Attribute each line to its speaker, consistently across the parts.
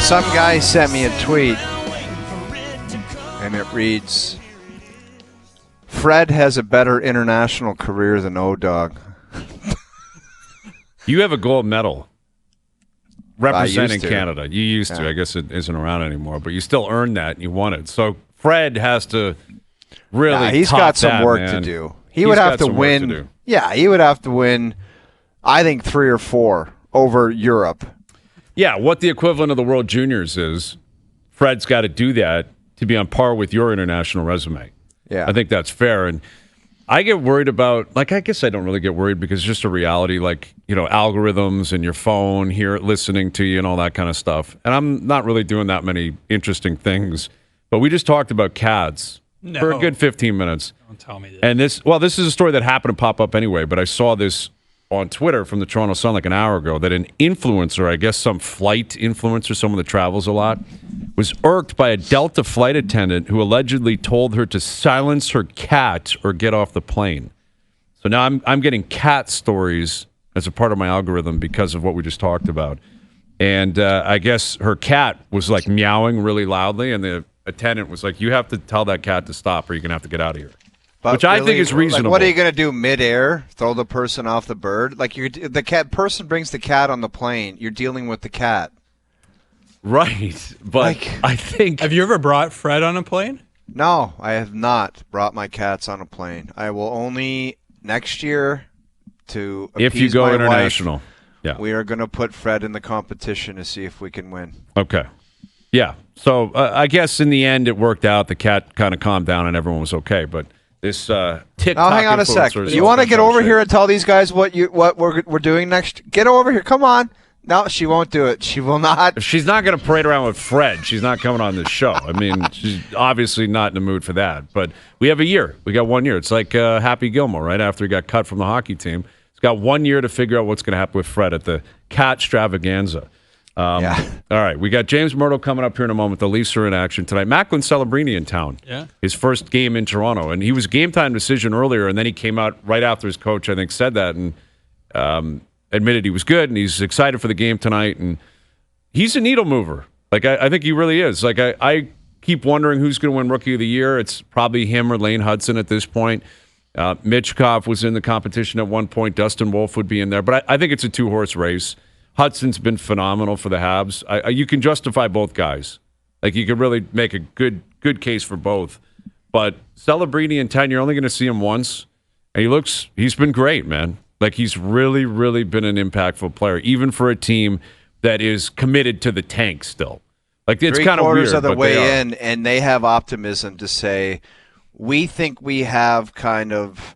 Speaker 1: Some guy sent me a tweet, and it reads, Fred has a better international career than O-Dog.
Speaker 2: You have a gold medal representing
Speaker 1: to.
Speaker 2: Canada. You used to. I guess it isn't around anymore, but you still earned that and you won it. So Fred has to really
Speaker 1: he's
Speaker 2: top
Speaker 1: got some
Speaker 2: that,
Speaker 1: work
Speaker 2: man.
Speaker 1: to do. He would have to win. Yeah, he would have to win, I think, 3 or 4 over Europe.
Speaker 2: Yeah, what the equivalent of the World Juniors is, Fred's got to do that to be on par with your international resume.
Speaker 1: Yeah.
Speaker 2: I think that's fair. And I get worried about, I guess I don't really get worried because it's just a reality, algorithms and your phone here listening to you and all that kind of stuff. And I'm not really doing that many interesting things. But we just talked about cats for a good 15 minutes.
Speaker 3: Don't tell me that.
Speaker 2: And this is a story that happened to pop up anyway, but I saw this on Twitter from the Toronto Sun like an hour ago that an influencer, I guess some flight influencer, someone that travels a lot, was irked by a Delta flight attendant who allegedly told her to silence her cat or get off the plane. So now I'm getting cat stories as a part of my algorithm because of what we just talked about. And I guess her cat was like meowing really loudly, and the attendant was like, you have to tell that cat to stop or you're going to have to get out of here. But which I think is reasonable.
Speaker 1: What are you going to do midair? Throw the person off the bird? Person brings the cat on the plane. You're dealing with the cat.
Speaker 2: Right. But I think...
Speaker 3: Have you ever brought Fred on a plane?
Speaker 1: No, I have not brought my cats on a plane. I will only next year to appease
Speaker 2: if you go
Speaker 1: my
Speaker 2: international.
Speaker 1: Wife,
Speaker 2: yeah.
Speaker 1: We are going to put Fred in the competition to see if we can win.
Speaker 2: Okay. Yeah. So I guess in the end it worked out. The cat kind of calmed down and everyone was okay. But this TikTok
Speaker 1: now, hang on a sec. You want to get over here and tell these guys what we're doing next? Get over here. Come on. No, she won't do it. She will not.
Speaker 2: She's not going to parade around with Fred. She's not coming on this show. I mean, she's obviously not in the mood for that. But we have a year. We got 1 year. It's like Happy Gilmore, right after he got cut from the hockey team. He's got 1 year to figure out what's going to happen with Fred at the cat extravaganza. All right, we got James Mirtle coming up here in a moment. The Leafs are in action tonight. Macklin Celebrini in town.
Speaker 3: Yeah.
Speaker 2: His first game in Toronto. And he was a game-time decision earlier, and then he came out right after his coach, I think, said that and admitted he was good, and he's excited for the game tonight. And he's a needle mover. I think he really is. I keep wondering who's going to win Rookie of the Year. It's probably him or Lane Hudson at this point. Mitchkov was in the competition at one point. Dustin Wolf would be in there. But I think it's a two-horse race. Hudson's been phenomenal for the Habs. You can justify both guys. You could really make a good case for both. But Celebrini in 10, you're only going to see him once. And he's been great, man. He's really, really been an impactful player, even for a team that is committed to the tank still. It's kind of weird.
Speaker 1: 3/4 of the way in, and they have optimism to say, we think we have kind of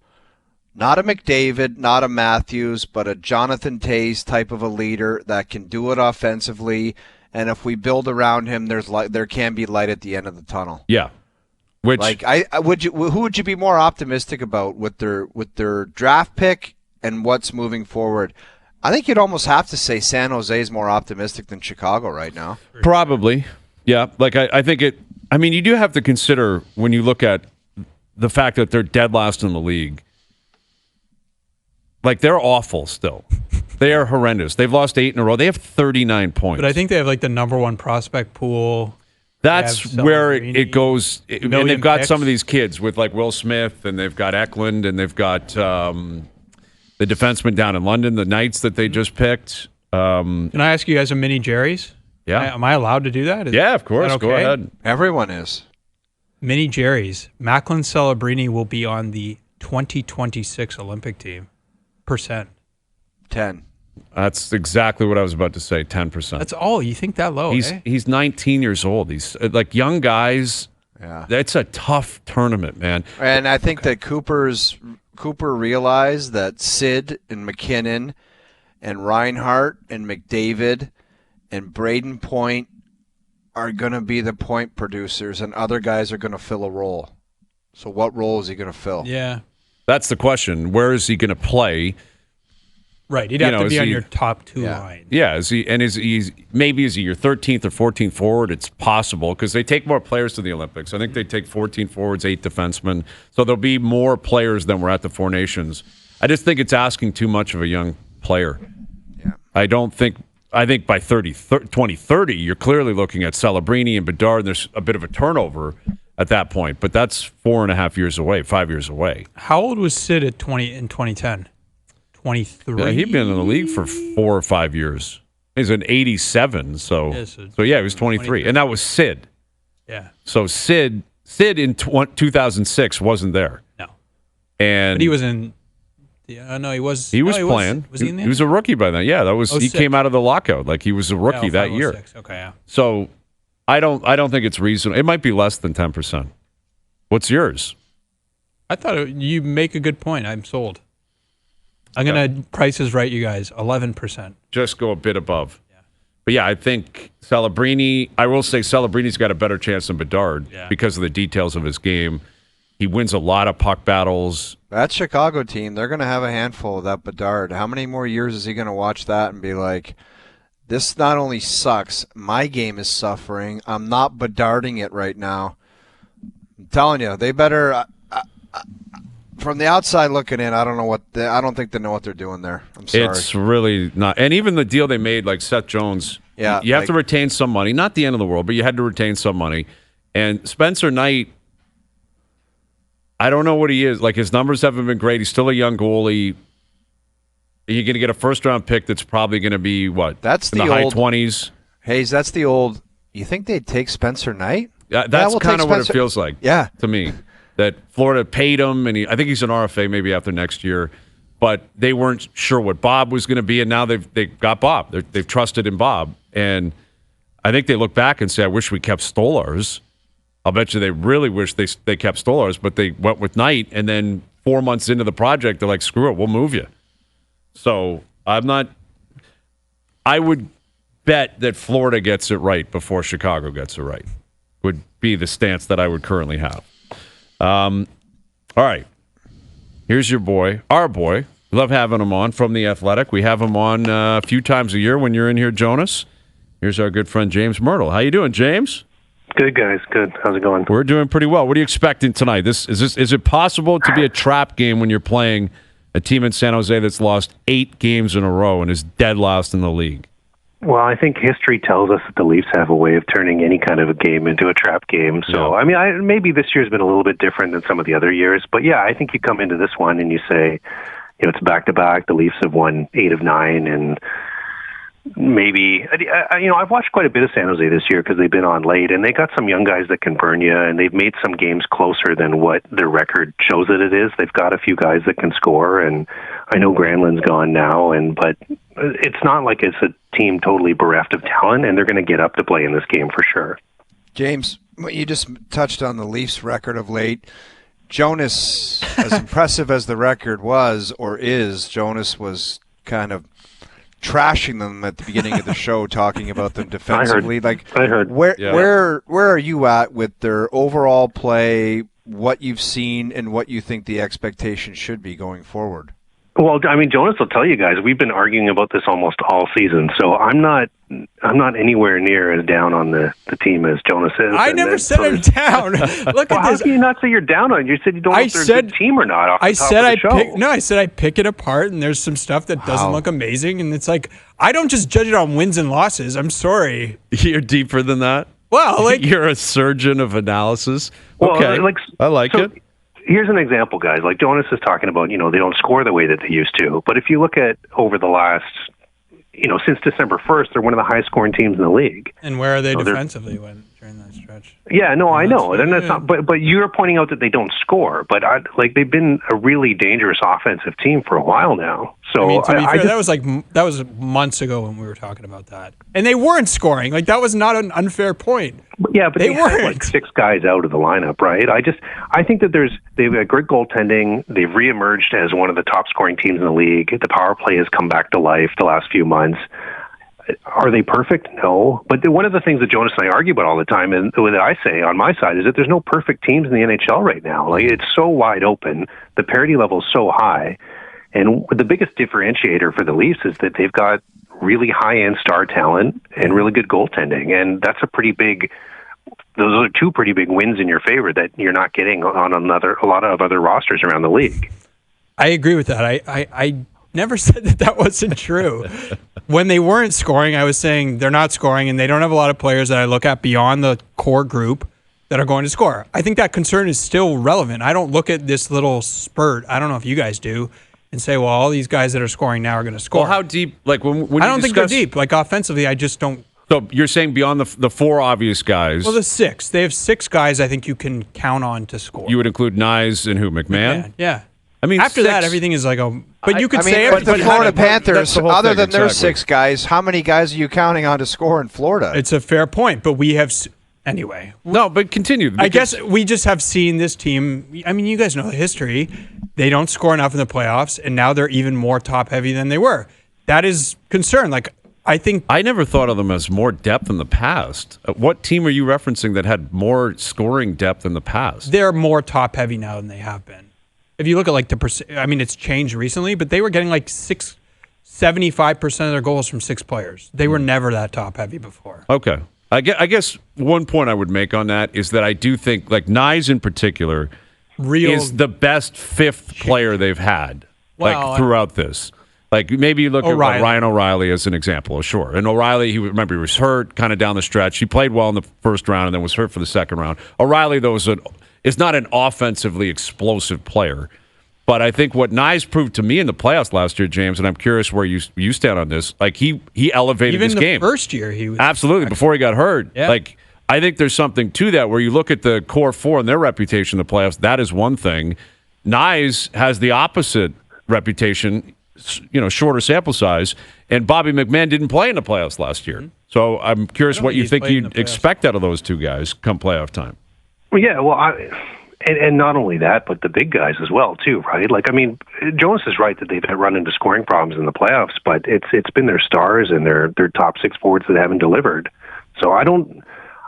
Speaker 1: not a McDavid, not a Matthews, but a Jonathan Toews type of a leader that can do it offensively. And if we build around him, there can be light at the end of the tunnel.
Speaker 2: Yeah. Which
Speaker 1: who would you be more optimistic about with their draft pick and what's moving forward? I think you'd almost have to say San Jose is more optimistic than Chicago right now.
Speaker 2: Probably. Yeah. I think it. I mean, you do have to consider when you look at the fact that they're dead last in the league. They're awful still. They are horrendous. They've lost 8 in a row. They have 39 points.
Speaker 3: But I think they have the number one prospect pool.
Speaker 2: That's where it goes. And they've got
Speaker 3: picks.
Speaker 2: some of these kids with Will Smith, and they've got Eklund, and they've got the defenseman down in London, the Knights that they just picked.
Speaker 3: Can I ask you guys a mini Jerry's?
Speaker 2: Yeah.
Speaker 3: Am I allowed to do that?
Speaker 2: Yeah, of course.
Speaker 3: Okay?
Speaker 2: Go ahead.
Speaker 1: Everyone is.
Speaker 3: Mini Jerry's. Macklin Celebrini will be on the 2026 Olympic team.
Speaker 1: 10.
Speaker 2: That's exactly what I was about to say. 10%.
Speaker 3: That's all. You think that low?
Speaker 2: He's 19 years old. He's young guys.
Speaker 1: Yeah,
Speaker 2: that's a tough tournament, man.
Speaker 1: And I think that Cooper realized that Sid and McKinnon and Reinhart and McDavid and Braden Point are going to be the point producers, and other guys are going to fill a role. So what role is he going to fill?
Speaker 3: Yeah.
Speaker 2: That's the question. Where is he going to play?
Speaker 3: Right. He'd have to be on your top two line.
Speaker 2: Yeah. Is he your 13th or 14th forward? It's possible because they take more players to the Olympics. I think they take 14 forwards, 8 defensemen. So there'll be more players than were at the Four Nations. I just think it's asking too much of a young player.
Speaker 1: Yeah.
Speaker 2: I don't think I think by 2030, you're clearly looking at Celebrini and Bedard, and there's a bit of a turnover at that point. But that's 4.5 years away, 5 years away.
Speaker 3: How old was Sid in 2010? 23?
Speaker 2: Yeah, he'd been in the league for 4 or 5 years. He's an 87, so yeah, he was 23. And that was Sid.
Speaker 3: Yeah.
Speaker 2: So Sid in 2006 wasn't there.
Speaker 3: No.
Speaker 2: And
Speaker 3: but he was in... no, he was.
Speaker 2: He was playing.
Speaker 3: Was he in the
Speaker 2: He was a rookie by then. Yeah, that was. He came out of the lockout like he was a rookie that year.
Speaker 3: Okay, yeah.
Speaker 2: So, I don't think it's reasonable. It might be less than 10%. What's yours?
Speaker 3: I thought you make a good point. I'm sold. I'm gonna prices right, you guys. 11%.
Speaker 2: Just go a bit above. Yeah. But yeah, I think Celebrini. I will say Celebrini's got a better chance than Bedard because of the details of his game. He wins a lot of puck battles.
Speaker 1: That Chicago team, they're going to have a handful of that Bedard. How many more years is he going to watch that and be like, this not only sucks, my game is suffering. I'm not Bedarding it right now. I'm telling you, they better. From the outside looking in, I don't think they know what they're doing there. I'm sorry.
Speaker 2: It's really not. And even the deal they made, like Seth Jones, you have to retain some money. Not the end of the world, but you had to retain some money. And Spencer Knight, I don't know what he is. Like, his numbers haven't been great. He's still a young goalie. You're going to get a first-round pick that's probably going to be, what,
Speaker 1: that's
Speaker 2: in the high 20s?
Speaker 1: Hayes, that's the old, you think they'd take Spencer Knight?
Speaker 2: Yeah, that's kind of what it feels like to me. That Florida paid him, and I think he's an RFA maybe after next year. But they weren't sure what Bob was going to be, and now they've got Bob. They've trusted in Bob. And I think they look back and say, I wish we kept Stolarz. I'll bet you they really wish they kept Stolarz, but they went with Knight, and then 4 months into the project, they're like, screw it, we'll move you. So I would bet that Florida gets it right before Chicago gets it right, would be the stance that I would currently have. All right. Here's your boy, our boy. We love having him on from The Athletic. We have him on a few times a year when you're in here, Jonas. Here's our good friend, James Mirtle. How you doing, James?
Speaker 4: Good, guys. Good. How's it going?
Speaker 2: We're doing pretty well. What are you expecting tonight? Is it possible to be a trap game when you're playing a team in San Jose that's lost 8 games in a row and is dead last in the league?
Speaker 4: Well, I think history tells us that the Leafs have a way of turning any kind of a game into a trap game. So, I mean, maybe this year's been a little bit different than some of the other years. But, yeah, I think you come into this one and you say, it's back-to-back. The Leafs have won 8 of 9, and maybe, I've watched quite a bit of San Jose this year because they've been on late, and they got some young guys that can burn you, and they've made some games closer than what their record shows that it is. They've got a few guys that can score, and I know Granlund's gone now, but it's not like it's a team totally bereft of talent, and they're going to get up to play in this game for sure.
Speaker 1: James, you just touched on the Leafs' record of late. Jonas, as impressive as the record was or is, Jonas was kind of trashing them at the beginning of the show, talking about them defensively.
Speaker 4: I heard.
Speaker 1: Where are you at with their overall play, what you've seen, and what you think the expectation should be going forward?
Speaker 4: Well, I mean, Jonas will tell you guys, we've been arguing about this almost all season, so I'm not anywhere near as down on the team as Jonas is.
Speaker 3: I never said I'm down. Look at
Speaker 4: how
Speaker 3: this.
Speaker 4: can you not say you're down on it? You said you don't know if they're a good team or not. I said
Speaker 3: I pick it apart, and there's some stuff that doesn't look amazing, and it's like, I don't just judge it on wins and losses. I'm sorry.
Speaker 2: You're deeper than that?
Speaker 3: Well,
Speaker 2: you're a surgeon of analysis.
Speaker 4: Well,
Speaker 2: okay, I like it.
Speaker 4: Here's an example, guys. Like Jonas is talking about, they don't score the way that they used to. But if you look at over the last, since December 1st, they're one of the highest scoring teams in the league.
Speaker 3: And where are they defensively during that stretch?
Speaker 4: Yeah, no, I know. And that's not. But you're pointing out that they don't score. But they've been a really dangerous offensive team for a while now. So
Speaker 3: I mean, to be fair, that was months ago when we were talking about that, and they weren't scoring. Like, that was not an unfair point.
Speaker 4: Yeah, but they weren't. Had 6 guys out of the lineup, right? I think that they've got great goaltending. They've reemerged as one of the top scoring teams in the league. The power play has come back to life the last few months. Are they perfect? No. But one of the things that Jonas and I argue about all the time, and that I say on my side, is that there's no perfect teams in the NHL right now. Like, it's so wide open. The parity level is so high. And the biggest differentiator for the Leafs is that they've got really high-end star talent and really good goaltending. And that's those are 2 pretty big wins in your favor that you're not getting on a lot of other rosters around the league.
Speaker 3: I agree with that. I never said that wasn't true. When they weren't scoring, I was saying they're not scoring, and they don't have a lot of players that I look at beyond the core group that are going to score. I think that concern is still relevant. I don't look at this little spurt, I don't know if you guys do, and say, well, all these guys that are scoring now are going to score.
Speaker 2: Well, how deep? Like when
Speaker 3: I don't think they're deep. Like offensively, I just don't.
Speaker 2: So you're saying beyond the four obvious guys?
Speaker 3: Well, the six. They have six guys I think you can count on to score.
Speaker 2: You would include Nyes and who? McMahon?
Speaker 3: Yeah.
Speaker 2: I mean,
Speaker 3: after that, everything is like a. But you could say,
Speaker 1: but the Florida Panthers,
Speaker 2: the whole
Speaker 1: other
Speaker 2: thing,
Speaker 1: than their
Speaker 2: exactly.
Speaker 1: 6 guys, how many guys are you counting on to score in Florida?
Speaker 3: It's a fair point, but we have anyway.
Speaker 2: No, but continue.
Speaker 3: I guess we just have seen this team. I mean, you guys know the history. They don't score enough in the playoffs, and now they're even more top heavy than they were. That is concern. Like I think
Speaker 2: I never thought of them as more depth in the past. What team are you referencing that had more scoring depth in the past?
Speaker 3: they're more top heavy now than they have been. If you look at like I mean, it's changed recently, but they were getting like 75% of their goals from 6 players. They were never that top heavy before.
Speaker 2: Okay. I guess one point I would make on that is that I do think, like, Nyes in particular is the best 5th player they've had throughout this. Like, maybe you look at Ryan O'Reilly as an example. Sure. And O'Reilly, he was hurt kind of down the stretch. He played well in the first round and then was hurt for the second round. O'Reilly, though, is not an offensively explosive player. But I think what Nyes proved to me in the playoffs last year, James, and I'm curious where you stand on this, like he elevated his game.
Speaker 3: Even the first year he was.
Speaker 2: Absolutely, before he got hurt.
Speaker 3: Yeah.
Speaker 2: Like, I think there's something to that where you look at the core 4 and their reputation in the playoffs, that is one thing. Nyes has the opposite reputation, shorter sample size, and Bobby McMahon didn't play in the playoffs last year. So I'm curious what you think you'd expect out of those two guys come playoff time.
Speaker 4: Well, yeah, and not only that, but the big guys as well, too, right? Like, I mean, Jonas is right that they've run into scoring problems in the playoffs, but it's been their stars and their top 6 forwards that haven't delivered. So I don't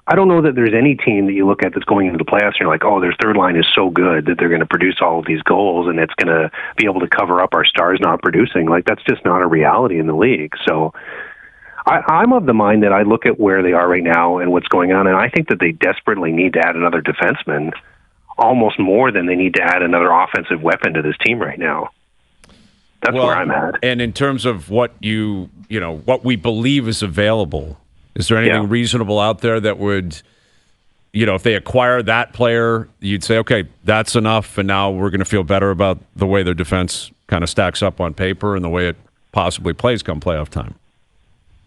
Speaker 4: know that there's any team that you look at that's going into the playoffs and you're like, oh, their third line is so good that they're going to produce all of these goals and it's going to be able to cover up our stars not producing. Like, that's just not a reality in the league. So I'm of the mind that I look at where they are right now and what's going on, and I think that they desperately need to add another defenseman, almost more than they need to add another offensive weapon to this team right now. That's where I'm at.
Speaker 2: And in terms of what what we believe is available, is there anything reasonable out there that would, if they acquire that player, you'd say, okay, that's enough, and now we're going to feel better about the way their defense kind of stacks up on paper and the way it possibly plays come playoff time?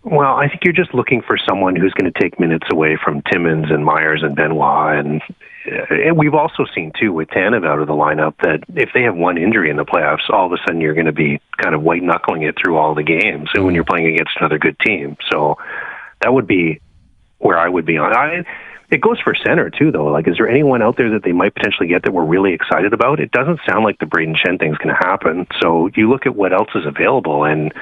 Speaker 4: Well, I think you're just looking for someone who's going to take minutes away from Timmins and Myers and Benoit. And we've also seen, too, with Tanev out of the lineup, that if they have one injury in the playoffs, all of a sudden you're going to be kind of white-knuckling it through all the games and when you're playing against another good team. So that would be where I would be on. It goes for center, too, though. Like, is there anyone out there that they might potentially get that we're really excited about? It doesn't sound like the Braden Schenn thing's going to happen. So you look at what else is available, and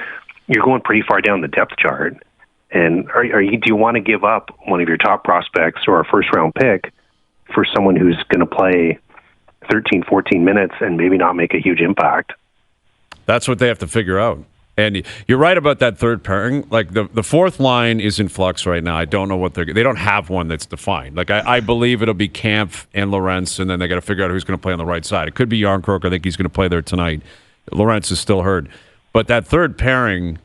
Speaker 4: you're going pretty far down the depth chart. And do you want to give up one of your top prospects or a first-round pick for someone who's going to play 13, 14 minutes and maybe not make a huge impact?
Speaker 2: That's what they have to figure out. And you're right about that third pairing. Like, the fourth line is in flux right now. I don't know what they don't have one that's defined. Like, I believe it'll be Kampf and Lorentz, and then they got to figure out who's going to play on the right side. It could be Yarncroke. I think he's going to play there tonight. Lorentz is still hurt. But that third pairing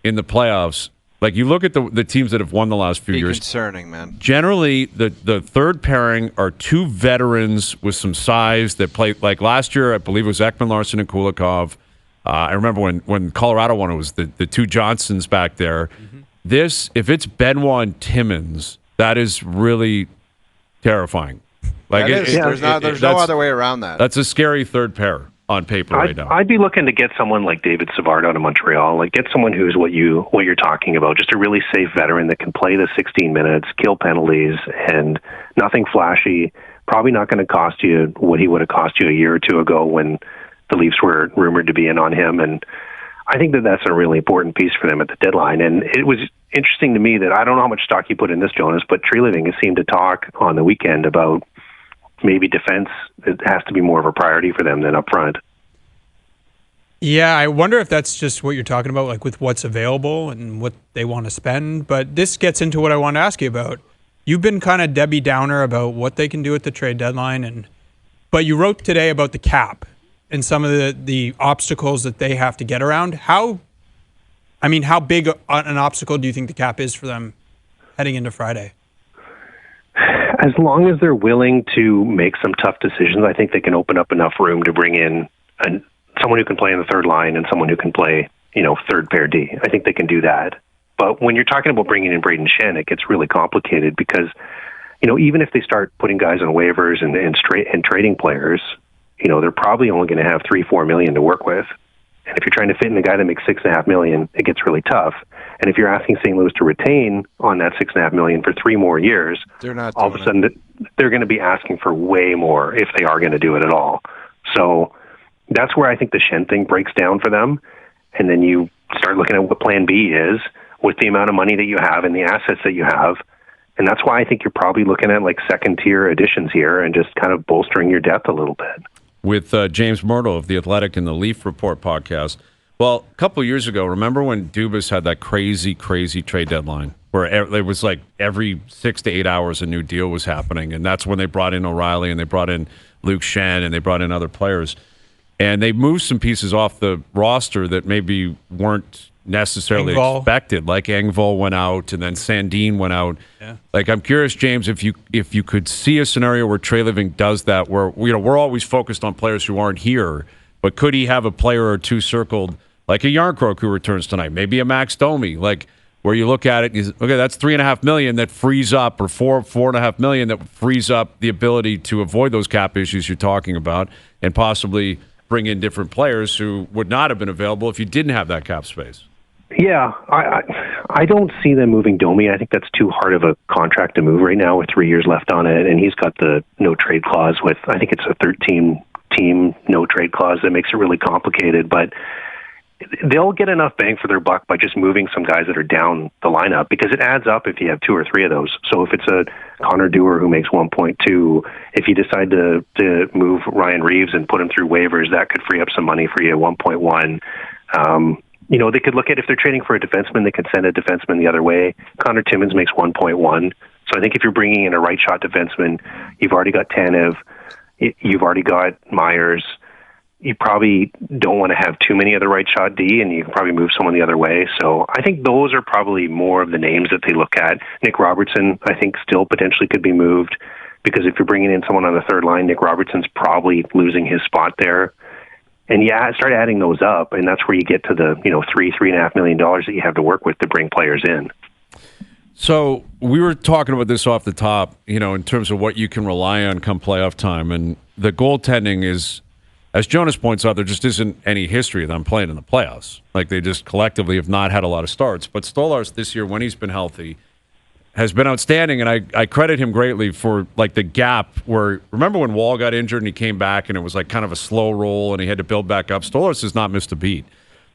Speaker 2: in the playoffs, like, you look at the teams that have won the last few years.
Speaker 1: Concerning, man.
Speaker 2: Generally, the third pairing are 2 veterans with some size that play. Like last year, I believe it was Ekman Larson and Kulikov. I remember when Colorado won, it was the 2 Johnsons back there. Mm-hmm. If it's Benoit and Timmins, that is really terrifying. Like,
Speaker 1: there's no other way around that.
Speaker 2: That's a scary third pair on paper right now.
Speaker 4: I'd be looking to get someone like David Savard out of Montreal. Like, get someone who's what you're talking about, just a really safe veteran that can play the 16 minutes, kill penalties, and nothing flashy. Probably not going to cost you what he would have cost you a year or two ago when the Leafs were rumored to be in on him. And I think that that's a really important piece for them at the deadline. And it was interesting to me that I don't know how much stock you put in this, Jonas, but Treliving has seemed to talk on the weekend about maybe defense, it has to be more of a priority for them than up front.
Speaker 3: Yeah, I wonder if that's just what you're talking about, like with what's available and what they want to spend. But this gets into what I want to ask you about. You've been kind of Debbie Downer about what they can do at the trade deadline, but you wrote today about the cap. and some of the obstacles that they have to get around, how big an obstacle do you think the cap is for them heading into Friday?
Speaker 4: As long as they're willing to make some tough decisions, I think they can open up enough room to bring in someone who can play in the third line and someone who can play, third pair D. I think they can do that. But when you're talking about bringing in Braden Schenn, it gets really complicated because, even if they start putting guys on waivers and trading players, they're probably only going to have $3-4 million to work with. And if you're trying to fit in a guy that makes $6.5 million, it gets really tough. And if you're asking St. Louis to retain on that $6.5 million for 3 more years,
Speaker 1: they're not.
Speaker 4: All of a sudden, they're going to be asking for way more if they are going to do it at all. So that's where I think the Schenn thing breaks down for them. And then you start looking at what Plan B is with the amount of money that you have and the assets that you have. And that's why I think you're probably looking at like second-tier additions here and just kind of bolstering your depth a little bit.
Speaker 2: With James Mirtle of The Athletic and the Leaf Report podcast. Well, a couple of years ago, remember when Dubas had that crazy trade deadline where it was like every 6 to 8 hours a new deal was happening, and that's when they brought in O'Reilly and they brought in Luke Schenn and they brought in other players. And they moved some pieces off the roster that maybe weren't necessarily expected, like Engvall went out and then Sandin went out.
Speaker 3: Yeah.
Speaker 2: Like, I'm curious, James, if you could see a scenario where Treliving does that, where we're always focused on players who aren't here, but could he have a player or two circled, like a Yarncroke who returns tonight, maybe a Max Domi, like where you look at it, and okay, that's $3.5 million that frees up, or $4.5 million that frees up the ability to avoid those cap issues you're talking about, and possibly bring in different players who would not have been available if you didn't have that cap space.
Speaker 4: Yeah, I don't see them moving Domi. I think that's too hard of a contract to move right now with 3 years left on it, and he's got the no trade clause with, I think it's a 13-team no trade clause that makes it really complicated, but they'll get enough bang for their buck by just moving some guys that are down the lineup, because it adds up if you have 2 or 3 of those. So if it's a Connor Dewar who makes 1.2, if you decide to move Ryan Reeves and put him through waivers, that could free up some money for you at 1.1. They could look at, if they're trading for a defenseman, they could send a defenseman the other way. Connor Timmins makes 1.1. So I think if you're bringing in a right shot defenseman, you've already got Tanev, you've already got Myers. You probably don't want to have too many of the right shot D, and you can probably move someone the other way. So I think those are probably more of the names that they look at. Nick Robertson, I think, still potentially could be moved, because if you're bringing in someone on the third line, Nick Robertson's probably losing his spot there. And start adding those up, and that's where you get to the $3.5 million that you have to work with to bring players in.
Speaker 2: So we were talking about this off the top, in terms of what you can rely on come playoff time, and the goaltending is, as Jonas points out, there just isn't any history of them playing in the playoffs. Like, they just collectively have not had a lot of starts. But Stolarz this year, when he's been healthy, has been outstanding, and I credit him greatly for, like, the gap where, remember when Wall got injured and he came back and it was like kind of a slow roll and he had to build back up? Stolarz has not missed a beat.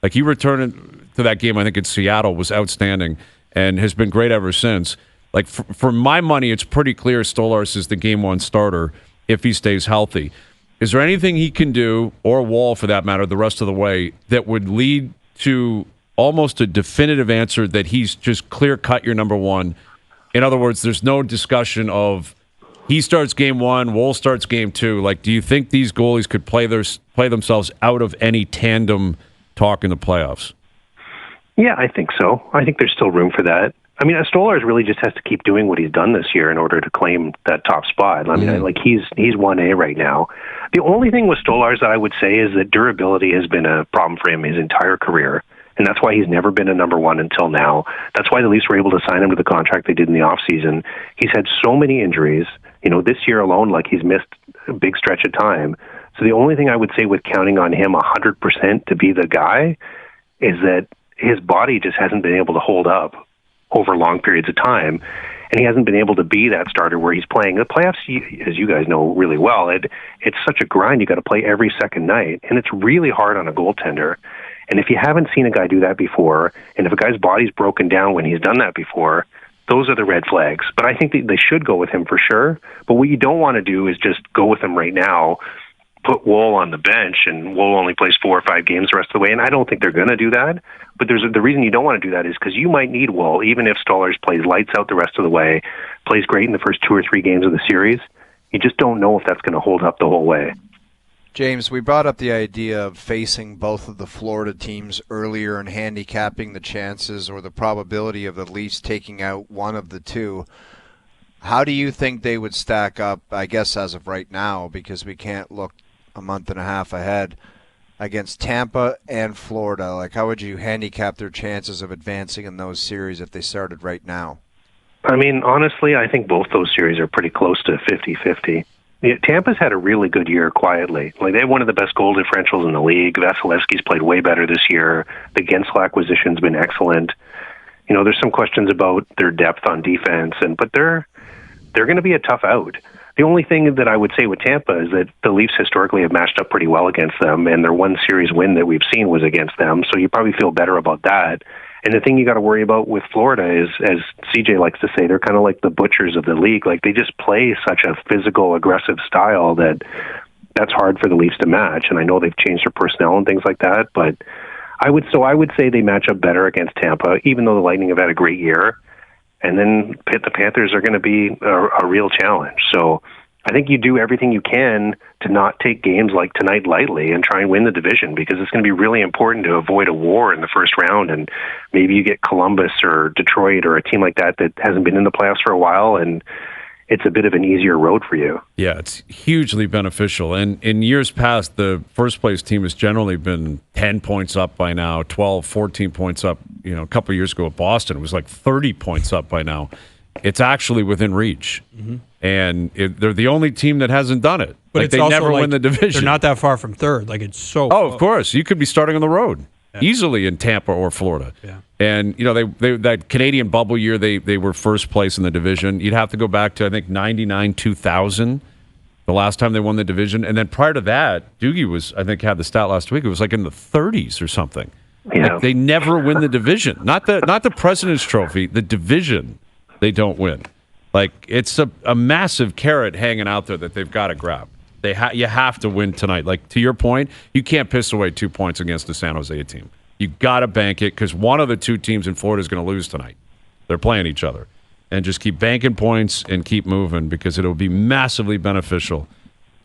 Speaker 2: Like, he returned to that game, I think in Seattle, was outstanding and has been great ever since. Like, for my money, it's pretty clear Stolarz is the game one starter if he stays healthy. Is there anything he can do, or Wall for that matter, the rest of the way, that would lead to almost a definitive answer that he's just clear-cut your number one? In other words, there's no discussion of he starts game one, Woll starts game two. Like, do you think these goalies could play themselves out of any tandem talk in the playoffs?
Speaker 4: Yeah, I think so. I think there's still room for that. I mean, Stolarz really just has to keep doing what he's done this year in order to claim that top spot. I mean, like, he's 1A right now. The only thing with Stolarz that I would say is that durability has been a problem for him his entire career. And that's why he's never been a number one until now. That's why the Leafs were able to sign him to the contract they did in the offseason. He's had so many injuries. This year alone, like, he's missed a big stretch of time. So the only thing I would say with counting on him 100% to be the guy is that his body just hasn't been able to hold up over long periods of time. And he hasn't been able to be that starter where he's playing. The playoffs, as you guys know really well, it's such a grind. You got to play every second night. And it's really hard on a goaltender. And if you haven't seen a guy do that before, and if a guy's body's broken down when he's done that before, those are the red flags. But I think they should go with him for sure. But what you don't want to do is just go with him right now, put Woll on the bench, and Woll only plays 4 or 5 games the rest of the way. And I don't think they're going to do that. But the reason you don't want to do that is because you might need Woll, even if Stolarz plays lights out the rest of the way, plays great in the first 2 or 3 games of the series. You just don't know if that's going to hold up the whole way.
Speaker 1: James, we brought up the idea of facing both of the Florida teams earlier and handicapping the chances or the probability of the Leafs taking out one of the two. How do you think they would stack up, I guess as of right now, because we can't look a month and a half ahead, against Tampa and Florida? Like, how would you handicap their chances of advancing in those series if they started right now?
Speaker 4: I mean, honestly, I think both those series are pretty close to 50-50. Yeah, Tampa's had a really good year quietly. Like, they have one of the best goal differentials in the league. Vasilevsky's played way better this year. The Gensel acquisition's been excellent. You know, there's some questions about their depth on defense, but they're going to be a tough out. The only thing that I would say with Tampa is that the Leafs historically have matched up pretty well against them, and their one series win that we've seen was against them, so you probably feel better about that. And the thing you got to worry about with Florida is, as CJ likes to say, they're kind of like the butchers of the league. Like, they just play such a physical, aggressive style that's hard for the Leafs to match. And I know they've changed their personnel and things like that, but I would say they match up better against Tampa, even though the Lightning have had a great year. And then the Panthers are going to be a real challenge. So I think you do everything you can to not take games like tonight lightly and try and win the division, because it's going to be really important to avoid a war in the first round. And maybe you get Columbus or Detroit or a team like that hasn't been in the playoffs for a while, and it's a bit of an easier road for you.
Speaker 2: Yeah, it's hugely beneficial. And in years past, the first-place team has generally been 10 points up by now, 12, 14 points up. You know, a couple of years ago at Boston, it was like 30 points up by now. It's actually within reach. Mm-hmm. And they're the only team that hasn't done it.
Speaker 3: But
Speaker 2: like,
Speaker 3: it's
Speaker 2: they
Speaker 3: also
Speaker 2: never
Speaker 3: like
Speaker 2: win the division.
Speaker 3: They're not that far from third. Like, it's so
Speaker 2: close. Of course. You could be starting on the road easily in Tampa or Florida.
Speaker 3: Yeah.
Speaker 2: And, you know, they that Canadian bubble year, they were first place in the division. You'd have to go back to, I think, 99, 2000, the last time they won the division. And then prior to that, Doogie was, I think, had the stat last week. It was like in the 30s or something.
Speaker 4: Yeah.
Speaker 2: Like, they never win the division. Not the President's Trophy, the division they don't win. Like, it's a massive carrot hanging out there that they've got to grab. You have to win tonight. Like, to your point, you can't piss away 2 points against the San Jose team. You got to bank it, because one of the two teams in Florida is going to lose tonight. They're playing each other. And just keep banking points and keep moving, because it'll be massively beneficial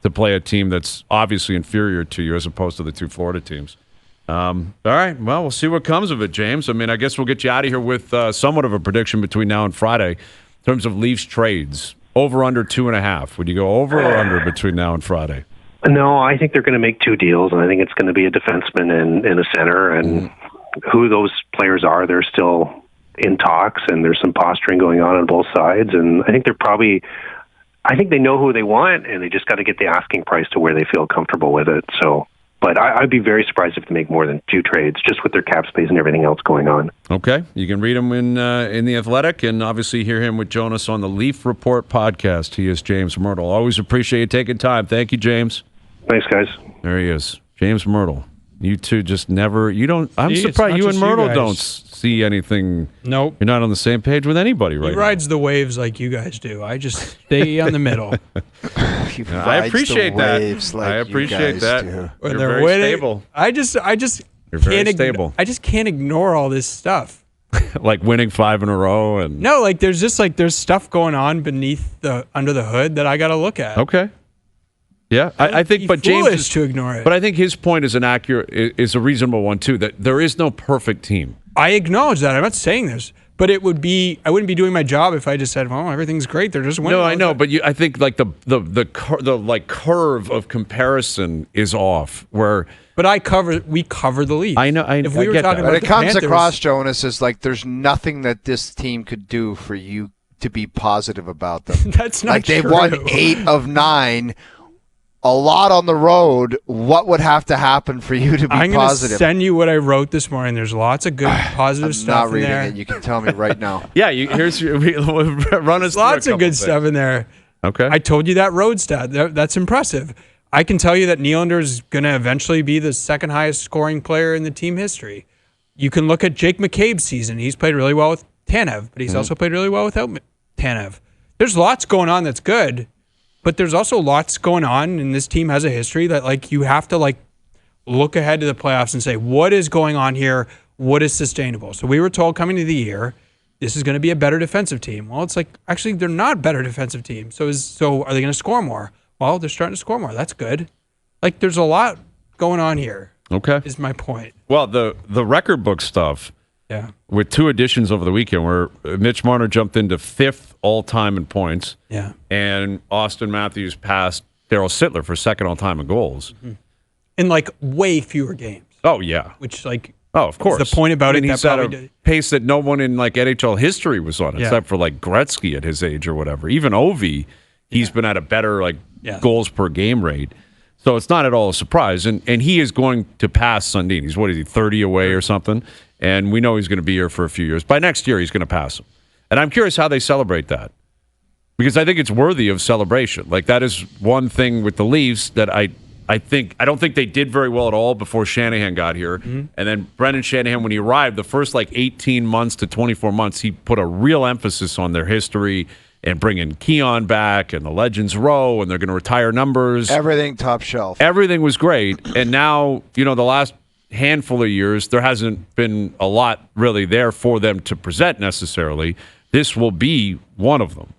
Speaker 2: to play a team that's obviously inferior to you as opposed to the two Florida teams. All right, well, we'll see what comes of it, James. I mean, I guess we'll get you out of here with somewhat of a prediction between now and Friday in terms of Leafs trades. Over, under 2.5. Would you go over or under between now and Friday?
Speaker 4: No, I think they're going to make two deals, and I think it's going to be a defenseman and a center. And who those players are, they're still in talks, and there's some posturing going on both sides. And I think I think they know who they want, and they just got to get the asking price to where they feel comfortable with it. So, but I'd be very surprised if they make more than two trades, just with their cap space and everything else going on.
Speaker 2: Okay. You can read him in The Athletic, and obviously hear him with Jonas on the Leaf Report podcast. He is James Mirtle. Always appreciate you taking time. Thank you, James.
Speaker 4: Thanks, guys.
Speaker 2: There he is. James Mirtle. You two just never, you don't, I'm surprised you and Mirtle don't see anything.
Speaker 3: Nope.
Speaker 2: You're not on the same page with anybody right now.
Speaker 3: He rides the waves like you guys do. I just stay on the middle.
Speaker 2: I appreciate that.
Speaker 1: Like
Speaker 2: I appreciate that.
Speaker 3: When
Speaker 2: You're
Speaker 3: they're
Speaker 2: very
Speaker 3: winning,
Speaker 2: stable.
Speaker 3: I just
Speaker 2: You're very
Speaker 3: can't
Speaker 2: stable.
Speaker 3: I just can't ignore all this stuff.
Speaker 2: Like winning 5 in a row and
Speaker 3: No, like there's stuff going on under the hood that I got to look at.
Speaker 2: Okay. Yeah, I think, but James is
Speaker 3: to ignore it.
Speaker 2: But I think his point is is a reasonable one too. That there is no perfect team.
Speaker 3: I acknowledge that. I'm not saying this, but I wouldn't be doing my job if I just said, "Well, everything's great. They're just winning."
Speaker 2: No, I know, but I think like the curve of comparison is off. Where,
Speaker 3: but we cover the lead.
Speaker 2: I know.
Speaker 3: If we were
Speaker 2: get
Speaker 3: talking
Speaker 2: that.
Speaker 3: about
Speaker 1: But it
Speaker 3: the
Speaker 1: comes
Speaker 3: Panthers,
Speaker 1: across, Jonas, as like there's nothing that this team could do for you to be positive about them.
Speaker 3: That's not
Speaker 1: like
Speaker 3: true.
Speaker 1: they've won 8 of 9. A lot on the road. What would have to happen for you to be
Speaker 3: I'm
Speaker 1: positive?
Speaker 3: I'm going to send you what I wrote this morning. There's lots of good, positive stuff
Speaker 1: not
Speaker 3: in
Speaker 1: reading
Speaker 3: there.
Speaker 1: it. You can tell me right now.
Speaker 2: Yeah, here's run us.
Speaker 3: Lots
Speaker 2: through a
Speaker 3: of good
Speaker 2: couple
Speaker 3: stuff in there.
Speaker 2: Okay.
Speaker 3: I told you that road stat. That's impressive. I can tell you that Nylander is going to eventually be the second highest scoring player in the team history. You can look at Jake McCabe's season. He's played really well with Tanev, but he's also played really well without Tanev. There's lots going on that's good. But there's also lots going on, and this team has a history that, like, you have to, like, look ahead to the playoffs and say, what is going on here? What is sustainable? So we were told coming to the year, this is going to be a better defensive team. Well, it's like, actually, they're not a better defensive team. So are they going to score more? Well, they're starting to score more. That's good. Like, there's a lot going on here.
Speaker 2: Okay.
Speaker 3: Is my point.
Speaker 2: Well, the record book stuff.
Speaker 3: Yeah.
Speaker 2: With 2 additions over the weekend, where Mitch Marner jumped into 5th all-time in points.
Speaker 3: Yeah.
Speaker 2: And Austin Matthews passed Darryl Sittler for 2nd all-time in goals.
Speaker 3: Mm-hmm. In, like, way fewer games.
Speaker 2: Oh, yeah.
Speaker 3: Which, like,
Speaker 2: oh, of course.
Speaker 3: the point about it
Speaker 2: he's
Speaker 3: that
Speaker 2: at
Speaker 3: probably
Speaker 2: a pace that no one in, like, NHL history was on, except for, like, Gretzky at his age or whatever. Even Ovi, he's been at a better, like, goals per game rate. So it's not at all a surprise. And he is going to pass Sundin. He's, what is he, 30 away or something? And we know he's going to be here for a few years. By next year, he's going to pass him. And I'm curious how they celebrate that. Because I think it's worthy of celebration. Like, that is one thing with the Leafs that I don't think they did very well at all before Shanahan got here. Mm-hmm. And then Brendan Shanahan, when he arrived, the first, like, 18 months to 24 months, he put a real emphasis on their history and bringing Keon back and the Legends Row, and they're going to retire numbers.
Speaker 1: Everything top shelf.
Speaker 2: Everything was great. And now, the last handful of years, there hasn't been a lot really there for them to present necessarily. This will be one of them.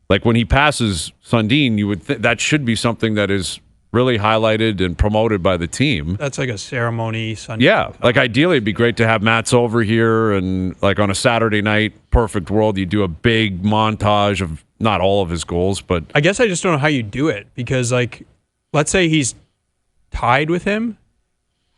Speaker 2: Like, when he passes Sundin, you would that should be something that is really highlighted and promoted by the team.
Speaker 3: That's like a ceremony Sunday.
Speaker 2: Yeah, like ideally it'd be great to have Matt's over here and like on a Saturday night, perfect world, you do a big montage of not all of his goals, but
Speaker 3: I guess I just don't know how you do it because, like, let's say he's tied with him.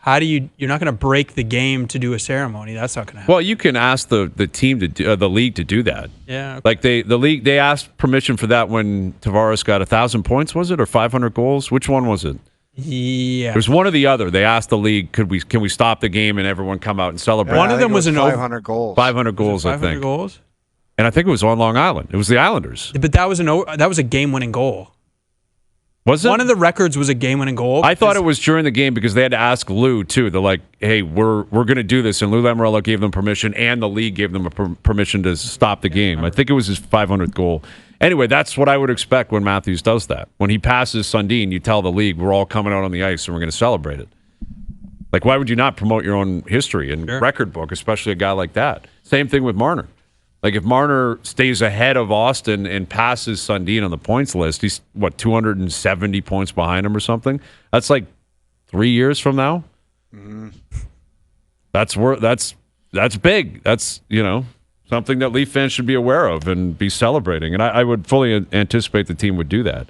Speaker 3: How do you're not going to break the game to do a ceremony. That's not going to happen.
Speaker 2: Well, you can ask the team to do, the league to do that.
Speaker 3: Yeah.
Speaker 2: Like the league, they asked permission for that when Tavares got 1,000 points, was it, or 500 goals? Which one was it?
Speaker 3: Yeah.
Speaker 2: It was one or the other. They asked the league, can we stop the game and everyone come out and celebrate?
Speaker 3: One of them was
Speaker 1: 500 goals.
Speaker 2: 500 goals, I
Speaker 3: 500
Speaker 2: think.
Speaker 3: goals?
Speaker 2: And I think it was on Long Island. It was the Islanders.
Speaker 3: But that was a game-winning goal.
Speaker 2: Was it?
Speaker 3: One of the records was a game-winning goal.
Speaker 2: I thought it was during the game because they had to ask Lou too. They're like, "Hey, we're going to do this," and Lou Lamoriello gave them permission, and the league gave them permission to stop the game. I think it was his 500th goal. Anyway, that's what I would expect when Matthews does that. When he passes Sundin, you tell the league we're all coming out on the ice and we're going to celebrate it. Like, why would you not promote your own history and record book, especially a guy like that? Same thing with Marner. Like, if Marner stays ahead of Austin and passes Sundin on the points list, he's, 270 points behind him or something? That's like 3 years from now? Mm-hmm. That's big. That's, something that Leaf fans should be aware of and be celebrating. And I would fully anticipate the team would do that.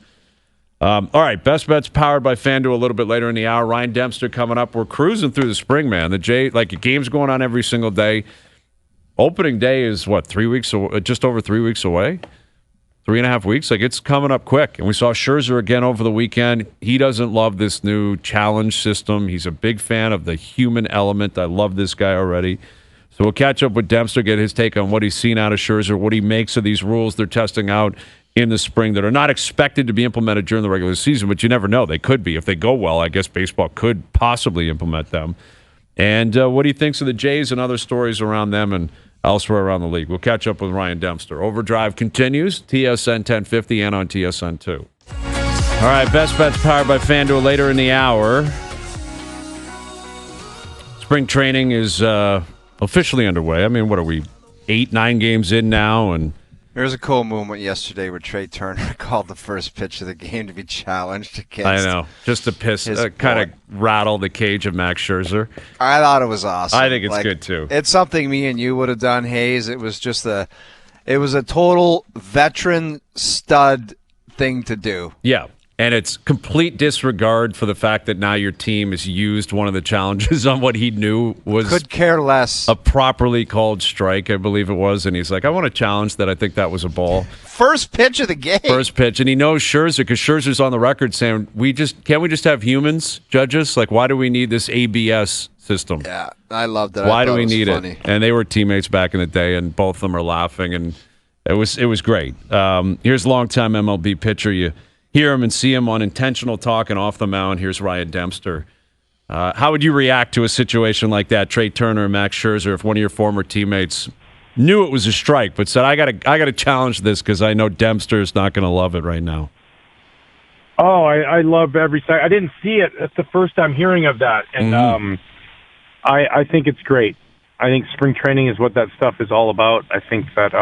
Speaker 2: All right, Best Bets powered by FanDuel a little bit later in the hour. Ryan Dempster coming up. We're cruising through the spring, man. Games going on every single day. Opening day is 3 weeks, just over 3 weeks away, 3.5 weeks. Like, it's coming up quick. And we saw Scherzer again over the weekend. He doesn't love this new challenge system. He's a big fan of the human element. I love this guy already. So we'll catch up with Dempster, get his take on what he's seen out of Scherzer, what he makes of these rules they're testing out in the spring that are not expected to be implemented during the regular season, but you never know. They could be. If they go well, I guess baseball could possibly implement them. And what he thinks of the Jays and other stories around them and elsewhere around the league. We'll catch up with Ryan Dempster. OverDrive continues, TSN 1050 and on TSN 2. All right, Best Bets powered by FanDuel later in the hour. Spring training is officially underway. I mean, what are we, 8-9 games in now? And
Speaker 1: there was a cool moment yesterday where Trey Turner called the first pitch of the game to be challenged against.
Speaker 2: I know, just to kind of rattle the cage of Max Scherzer.
Speaker 1: I thought it was awesome.
Speaker 2: I think it's good too.
Speaker 1: It's something me and you would have done, Hayes. It was just a total veteran stud thing to do.
Speaker 2: Yeah. And it's complete disregard for the fact that now your team has used one of the challenges on what he knew was
Speaker 1: could care less
Speaker 2: a properly called strike, I believe it was. And he's like, I want to challenge that. I think that was a ball.
Speaker 1: First pitch of the game.
Speaker 2: First pitch. And he knows Scherzer because Scherzer's on the record saying, can't we just have humans judge us? Like, why do we need this ABS system?
Speaker 1: Yeah, I loved it.
Speaker 2: Why do we need it? And they were teammates back in the day, and both of them are laughing. And it was great. Here's longtime MLB pitcher. You hear him and see him on Intentional Talk and Off the Mound. Here's Ryan Dempster. How would you react to a situation like that, Trey Turner and Max Scherzer, if one of your former teammates knew it was a strike but said, I gotta challenge this because I know Dempster's not going to love it right now?
Speaker 5: Oh, I love every second. I didn't see it. It's the first time hearing of that. And I think it's great. I think spring training is what that stuff is all about. I think that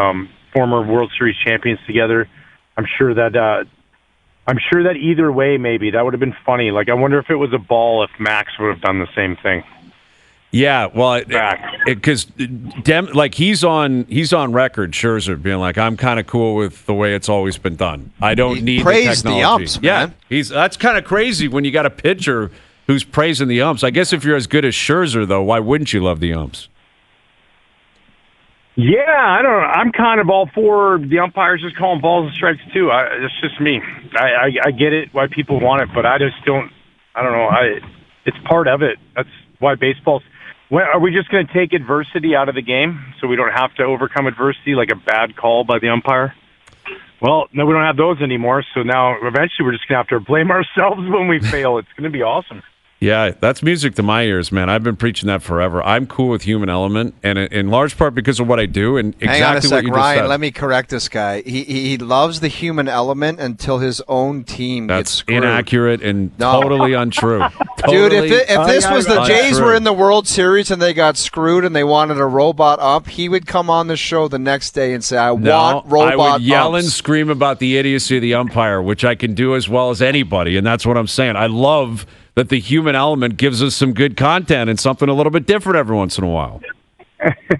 Speaker 5: former World Series champions together, I'm sure that I'm sure that either way, maybe that would have been funny. Like, I wonder if it was a ball, if Max would have done the same thing.
Speaker 2: Yeah, well, because he's on record, Scherzer being like, I'm kind of cool with the way it's always been done. I don't need the technology.
Speaker 1: The umps, man.
Speaker 2: Yeah, that's kind of crazy when you got a pitcher who's praising the umps. I guess if you're as good as Scherzer, though, why wouldn't you love the umps?
Speaker 5: Yeah, I don't know. I'm kind of all for the umpires just calling balls and strikes too. It's just me. I get it why people want it, but I just don't. I don't know. It's part of it. That's why baseball's. Are we just going to take adversity out of the game so we don't have to overcome adversity like a bad call by the umpire? Well, no, we don't have those anymore. So now eventually we're just going to have to blame ourselves when we fail. It's going to be awesome.
Speaker 2: Yeah, that's music to my ears, man. I've been preaching that forever. I'm cool with human element, and in large part because of what I do and exactly
Speaker 1: Hang on a sec,
Speaker 2: what you just
Speaker 1: Ryan,
Speaker 2: said.
Speaker 1: let me correct this guy. He loves the human element until his own team gets screwed.
Speaker 2: Inaccurate and totally untrue.
Speaker 1: Dude,
Speaker 2: Totally
Speaker 1: if this was the Jays
Speaker 2: untrue.
Speaker 1: were in the World Series and they got screwed and they wanted a robot ump, he would come on the show the next day and say, I want robot
Speaker 2: I would yell
Speaker 1: umps.
Speaker 2: and scream about the idiocy of the umpire, which I can do as well as anybody, and that's what I'm saying. I love that the human element gives us some good content and something a little bit different every once in a while.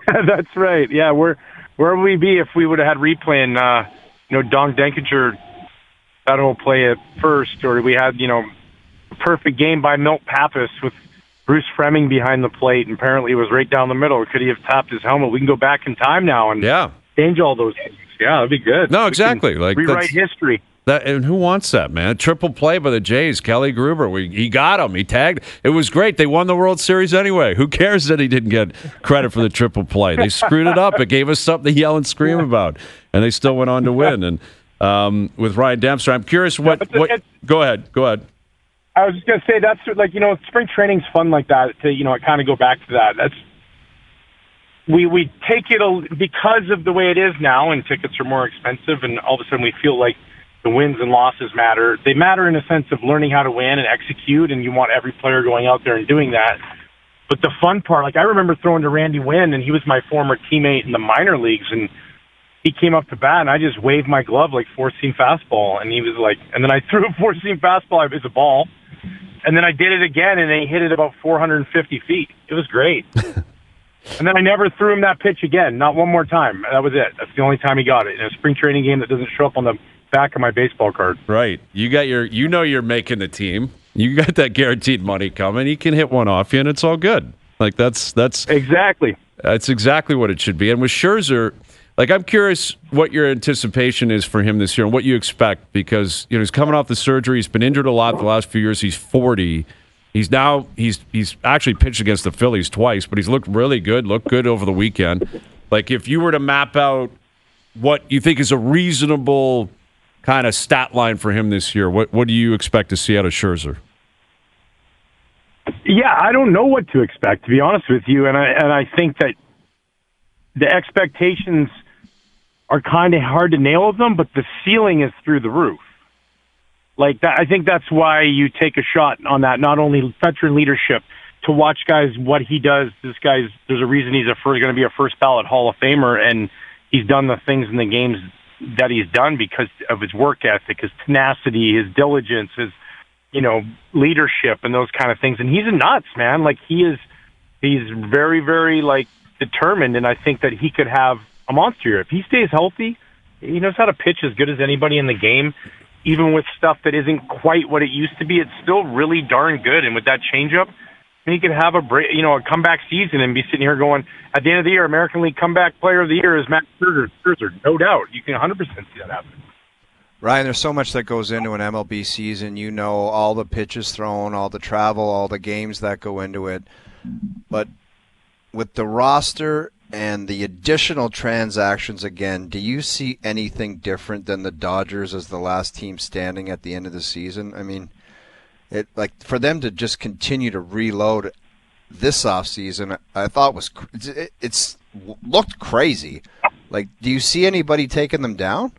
Speaker 5: That's right. Yeah, where would we be if we would have had replay and Don Denkinger that whole play at first, or we had a perfect game by Milt Pappas with Bruce Fremming behind the plate, and apparently it was right down the middle. Could he have tapped his helmet? We can go back in time now and change all those things. Yeah, that'd be good.
Speaker 2: No, exactly. Like
Speaker 5: rewrite history.
Speaker 2: And who wants that, man? Triple play by the Jays. Kelly Gruber, he got him. He tagged. It was great. They won the World Series anyway. Who cares that he didn't get credit for the triple play? They screwed it up. It gave us something to yell and scream about, and they still went on to win. And with Ryan Dempster, I'm curious what. Go ahead.
Speaker 5: I was just gonna say that's spring training's fun like that. To kind of go back to that. That's we take it because of the way it is now, and tickets are more expensive, and all of a sudden we feel like the wins and losses matter. They matter in a sense of learning how to win and execute, and you want every player going out there and doing that. But the fun part, like I remember throwing to Randy Wynn, and he was my former teammate in the minor leagues, and he came up to bat, and I just waved my glove like four-seam fastball, and he was like, and then I threw a four-seam fastball as a ball, and then I did it again, and he hit it about 450 feet. It was great. And then I never threw him that pitch again, not one more time. That was it. That's the only time he got it in a spring training game that doesn't show up on the back of my baseball card.
Speaker 2: Right. You got you're making the team. You got that guaranteed money coming. He can hit one off you, and it's all good. Like that's
Speaker 5: exactly.
Speaker 2: That's exactly what it should be. And with Scherzer, like I'm curious what your anticipation is for him this year and what you expect, because he's coming off the surgery. He's been injured a lot the last few years. He's 40. He's actually pitched against the Phillies twice, but he's looked really good. Looked good over the weekend. Like if you were to map out what you think is a reasonable kind of stat line for him this year, what do you expect to see out of Scherzer?
Speaker 5: Yeah, I don't know what to expect, to be honest with you, and I think that the expectations are kind of hard to nail them, but the ceiling is through the roof. Like that, I think that's why you take a shot on that. Not only veteran leadership, to watch guys what he does. There's a reason he's going to be a first ballot Hall of Famer, and he's done the things in the games that he's done because of his work ethic, his tenacity, his diligence, his leadership, and those kind of things. And he's a nuts, man. Like he's very, very determined, and I think that he could have a monster year if he stays healthy. He knows how to pitch as good as anybody in the game. Even with stuff that isn't quite what it used to be, it's still really darn good. And with that changeup, he could have a comeback season and be sitting here going, at the end of the year, American League Comeback Player of the Year is Max Scherzer. No doubt. You can 100% see that happen.
Speaker 1: Ryan, there's so much that goes into an MLB season. All the pitches thrown, all the travel, all the games that go into it. But with the roster and the additional transactions again, do you see anything different than the Dodgers as the last team standing at the end of the season? I mean, for them to just continue to reload this offseason, I thought it's looked crazy. Like, do you see anybody taking them down?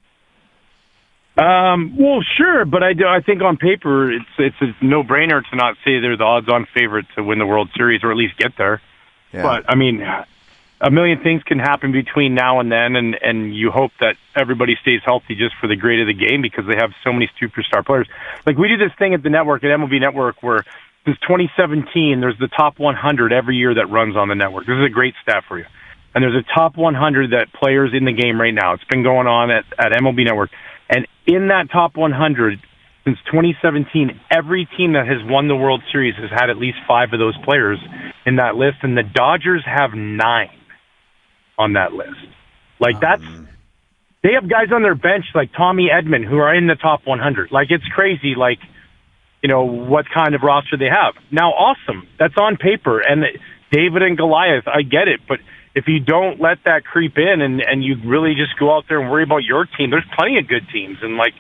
Speaker 5: Well, sure, but I think on paper it's a no-brainer to not say they're the odds-on favorite to win the World Series or at least get there.
Speaker 1: Yeah.
Speaker 5: But I mean, a million things can happen between now and then, and you hope that everybody stays healthy just for the grade of the game because they have so many superstar players. Like, we do this thing at the network, at MLB Network, where since 2017, there's the top 100 every year that runs on the network. This is a great stat for you. And there's a top 100 that players in the game right now. It's been going on at MLB Network. And in that top 100, since 2017, every team that has won the World Series has had at least 5 of those players in that list, and the Dodgers have 9 on that list. Like, they have guys on their bench like Tommy Edman who are in the top 100. Like, it's crazy, like, what kind of roster they have. Now, awesome. That's on paper. And David and Goliath, I get it. But if you don't let that creep in and you really just go out there and worry about your team, there's plenty of good teams. And, like,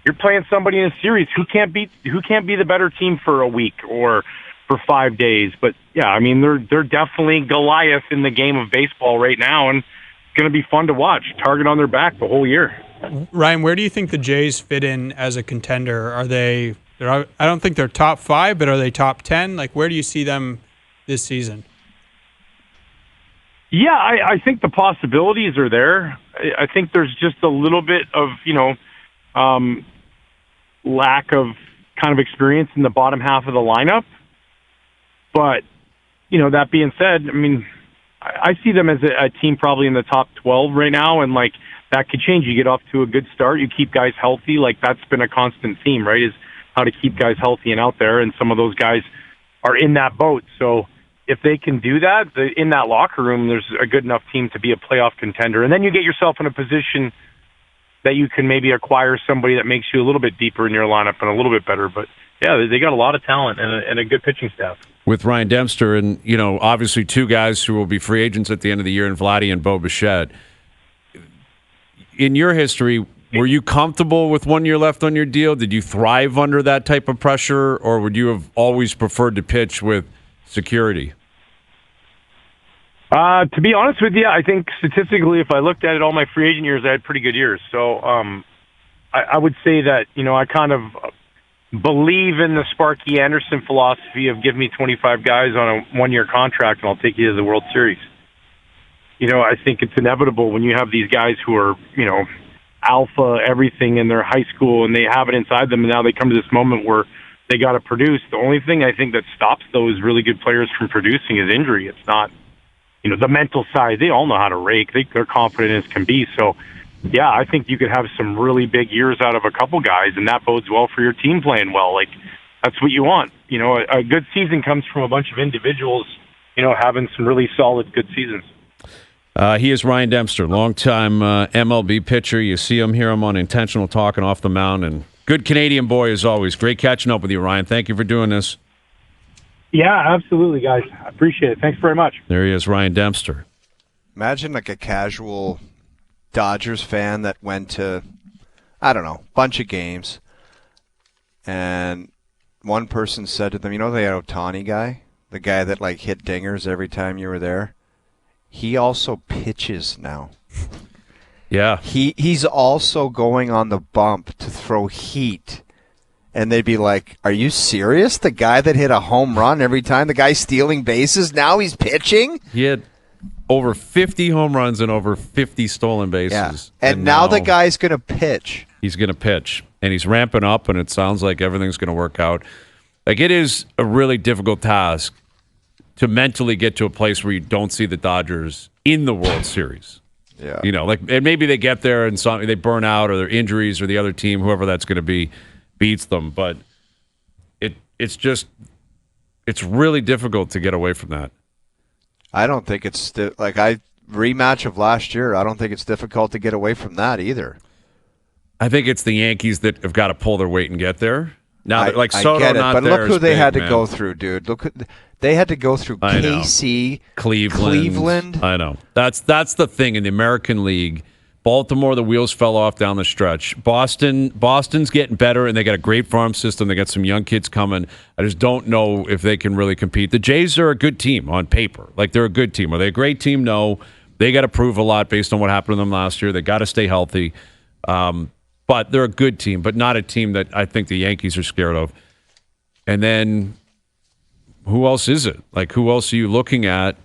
Speaker 5: you're playing somebody in a series who can't be the better team for a week or for 5 days. But yeah, I mean, they're definitely Goliath in the game of baseball right now, and it's going to be fun to watch. Target on their back the whole year.
Speaker 3: Ryan, where do you think the Jays fit in as a contender? I don't think they're top 5, but are they top 10? Like, where do you see them this season?
Speaker 5: Yeah, I think the possibilities are there. I think there's just a little bit of, lack of kind of experience in the bottom half of the lineup. But, that being said, I mean, I see them as a team probably in the top 12 right now, and, like, that could change. You get off to a good start, you keep guys healthy. Like, that's been a constant theme, right, is how to keep guys healthy and out there, and some of those guys are in that boat. So if they can do that, in that locker room, there's a good enough team to be a playoff contender. And then you get yourself in a position that you can maybe acquire somebody that makes you a little bit deeper in your lineup and a little bit better. But, yeah, they got a lot of talent and a good pitching staff.
Speaker 2: With Ryan Dempster and, obviously 2 guys who will be free agents at the end of the year in Vladdy and Bo Bichette. In your history, were you comfortable with 1 year left on your deal? Did you thrive under that type of pressure, or would you have always preferred to pitch with security?
Speaker 5: To be honest with you, I think statistically, if I looked at it, all my free agent years, I had pretty good years. So I would say that, I kind of believe in the Sparky Anderson philosophy of give me 25 guys on a 1 year contract and I'll take you to the World Series. I think it's inevitable when you have these guys who are, alpha everything in their high school and they have it inside them, and now they come to this moment where they got to produce. The only thing I think that stops those really good players from producing is injury. It's not, the mental side. They all know how to rake. They're confident as can be. So, yeah, I think you could have some really big years out of a couple guys, and that bodes well for your team playing well. Like, that's what you want. A good season comes from a bunch of individuals, having some really solid good seasons.
Speaker 2: He is Ryan Dempster, longtime MLB pitcher. You see him, hear him on Intentional talking off the mound, and good Canadian boy as always. Great catching up with you, Ryan. Thank you for doing this.
Speaker 5: Yeah, absolutely, guys. I appreciate it. Thanks very much.
Speaker 2: There he is, Ryan Dempster.
Speaker 1: Imagine like a casual Dodgers fan that went to, I don't know, bunch of games, and one person said to them, they had Ohtani guy, the guy that like hit dingers every time you were there. He also pitches now.
Speaker 2: Yeah.
Speaker 1: He's also going on the bump to throw heat. And they'd be like, are you serious? The guy that hit a home run every time, the guy stealing bases, now he's pitching?
Speaker 2: He had over 50 home runs and over 50 stolen bases.
Speaker 1: Yeah. And now the guy's going to pitch.
Speaker 2: He's going to pitch. And he's ramping up, and it sounds like everything's going to work out. Like, it is a really difficult task to mentally get to a place where you don't see the Dodgers in the World Series.
Speaker 1: Yeah.
Speaker 2: And maybe they get there and they burn out, or their injuries, or the other team, whoever that's going to be, beats them. But it's really difficult to get away from that.
Speaker 1: I don't think it's rematch of last year. I don't think it's difficult to get away from that either.
Speaker 2: I think it's the Yankees that have got to pull their weight and get there. Now,
Speaker 1: I
Speaker 2: Soto
Speaker 1: get it,
Speaker 2: not
Speaker 1: but
Speaker 2: there
Speaker 1: look who
Speaker 2: is
Speaker 1: they
Speaker 2: big,
Speaker 1: had to
Speaker 2: man.
Speaker 1: go through, dude. They had to go through KC, Cleveland.
Speaker 2: I know. That's the thing in the American League. Baltimore, the wheels fell off down the stretch. Boston's getting better, and they got a great farm system. They got some young kids coming. I just don't know if they can really compete. The Jays are a good team on paper. Like, they're a good team. Are they a great team? No. They got to prove a lot based on what happened to them last year. They got to stay healthy. But they're a good team, but not a team that I think the Yankees are scared of. And then who else is it? Like, who else are you looking at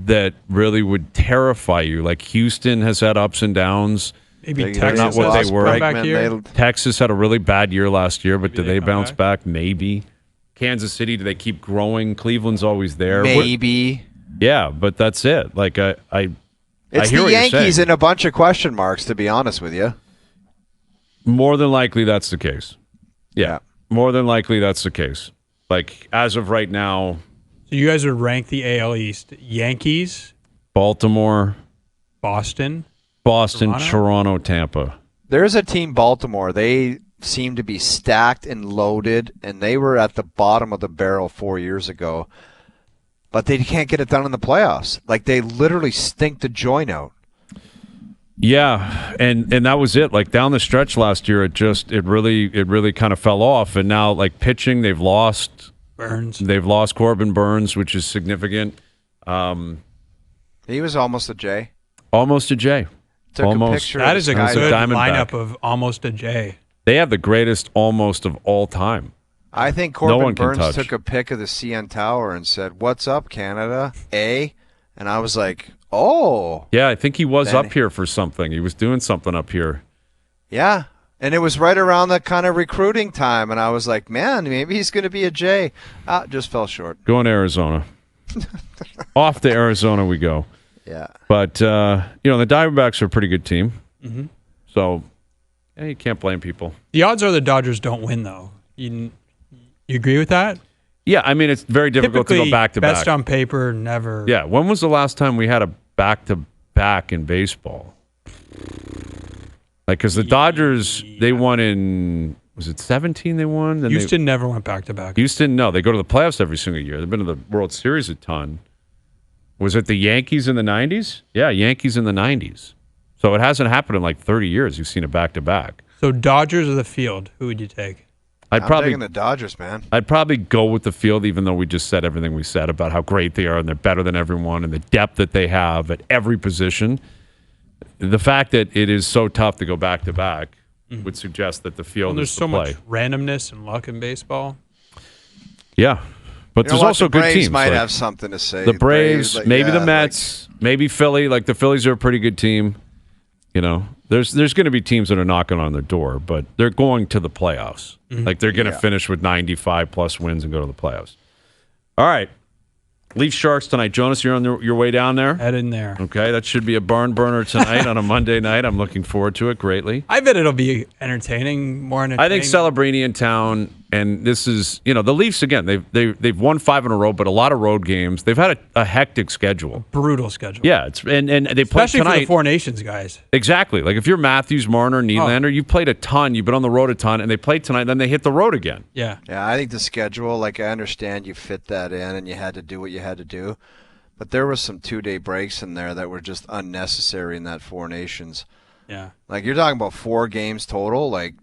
Speaker 2: that really would terrify you. Like Houston has had ups and downs.
Speaker 3: Maybe
Speaker 1: They're
Speaker 3: Texas
Speaker 2: not what
Speaker 3: has
Speaker 2: they were.
Speaker 3: come back here.
Speaker 2: Texas had a really bad year last year, but do they
Speaker 3: come
Speaker 2: bounce back? Maybe. Kansas City, do they keep growing? Cleveland's always there.
Speaker 1: Maybe.
Speaker 2: Yeah, but that's it. Like
Speaker 1: It's
Speaker 2: I hear
Speaker 1: the
Speaker 2: what you're
Speaker 1: Yankees
Speaker 2: saying.
Speaker 1: and a bunch of question marks, to be honest with you.
Speaker 2: More than likely, that's the case. Yeah,
Speaker 1: Yeah.
Speaker 2: more than likely, that's the case. Like as of right now,
Speaker 3: So you guys would rank the AL East: Yankees,
Speaker 2: Baltimore,
Speaker 3: Boston.
Speaker 2: Toronto, Tampa.
Speaker 1: There's a team, Baltimore. They seem to be stacked and loaded, and they were at the bottom of the barrel 4 years ago. But they can't get it done in the playoffs. Like, they literally stink the joint out.
Speaker 2: Yeah, and that was it. Like down the stretch last year, it really kind of fell off. And now, like pitching, they've lost
Speaker 3: Burns.
Speaker 2: They've lost Corbin Burns, which is significant.
Speaker 1: He was almost a J.
Speaker 2: Almost a J.
Speaker 1: Took
Speaker 2: Almost.
Speaker 1: a picture.
Speaker 3: That
Speaker 1: of
Speaker 3: is a
Speaker 1: the sky.
Speaker 3: good
Speaker 2: Diamondback.
Speaker 3: lineup of almost a J.
Speaker 2: They have the greatest almost of all time.
Speaker 1: I think
Speaker 2: No
Speaker 1: Corbin
Speaker 2: one can
Speaker 1: Burns
Speaker 2: touch.
Speaker 1: took a pic of the CN Tower and said, "What's up, Canada? A?" And I was like, "Oh,
Speaker 2: Yeah, I think he was
Speaker 1: Then-
Speaker 2: up here for something. He was doing something up here.
Speaker 1: yeah." And it was right around the kind of recruiting time, and I was like, "Man, maybe he's going to be a J." Just fell short.
Speaker 2: Going to Arizona. Off to Arizona we go.
Speaker 1: Yeah.
Speaker 2: But, the Diamondbacks are a pretty good team. Mm-hmm. So, you can't blame people.
Speaker 3: The odds are the Dodgers don't win, though. You agree with that?
Speaker 2: Yeah, I mean, it's very difficult to
Speaker 3: Typically,
Speaker 2: go back-to-back.
Speaker 3: best on paper, never.
Speaker 2: Yeah, when was the last time we had a back-to-back in baseball? Like, because the Dodgers, they won in, was it 17 they won? Then
Speaker 3: Houston never went back to back.
Speaker 2: Houston, no. They go to the playoffs every single year. They've been to the World Series a ton. Was it the Yankees in the 90s? Yeah, Yankees in the 90s. So it hasn't happened in like 30 years. You've seen a back-to-back.
Speaker 3: So Dodgers or the field, who would you take?
Speaker 1: I'm taking the Dodgers, man.
Speaker 2: I'd probably go with the field, even though we just said everything we said about how great they are and they're better than everyone and the depth that they have at every position. The fact that it is so tough to go back-to-back would suggest that the field
Speaker 3: Well, there's
Speaker 2: is
Speaker 3: so
Speaker 2: the play.
Speaker 3: much randomness and luck in baseball.
Speaker 2: Yeah, but
Speaker 1: You know
Speaker 2: there's
Speaker 1: what?
Speaker 2: also
Speaker 1: the
Speaker 2: good
Speaker 1: Braves
Speaker 2: teams.
Speaker 1: might
Speaker 2: like
Speaker 1: have something to say.
Speaker 2: the Braves,
Speaker 1: like,
Speaker 2: maybe
Speaker 1: yeah,
Speaker 2: the Mets, maybe Philly. Like the Phillies are a pretty good team. You know, there's going to be teams that are knocking on their door, but they're going to the playoffs. Like they're going to finish with 95-plus wins and go to the playoffs. All right. Leaf Sharks tonight. Jonas, you're on your way down there?
Speaker 3: Head in there.
Speaker 2: Okay, that should be a barn burner tonight on a Monday night. I'm looking forward to it greatly.
Speaker 3: I bet it'll be entertaining, more entertaining.
Speaker 2: I think Celebrini in town, and this is, the Leafs, again, they've won 5 in a row, but a lot of road games. They've had a hectic schedule.
Speaker 3: Brutal schedule.
Speaker 2: Yeah, and they play
Speaker 3: Especially
Speaker 2: tonight.
Speaker 3: for the Four Nations guys.
Speaker 2: Exactly. Like if you're Matthews, Marner, Nylander, you've played a ton, you've been on the road a ton, and they played tonight, then they hit the road again.
Speaker 3: Yeah.
Speaker 1: Yeah, I think the schedule, like I understand you fit that in and you had to do what you had to do. But there was some 2-day breaks in there that were just unnecessary in that Four Nations.
Speaker 3: Yeah.
Speaker 1: Like you're talking about 4 games total. Like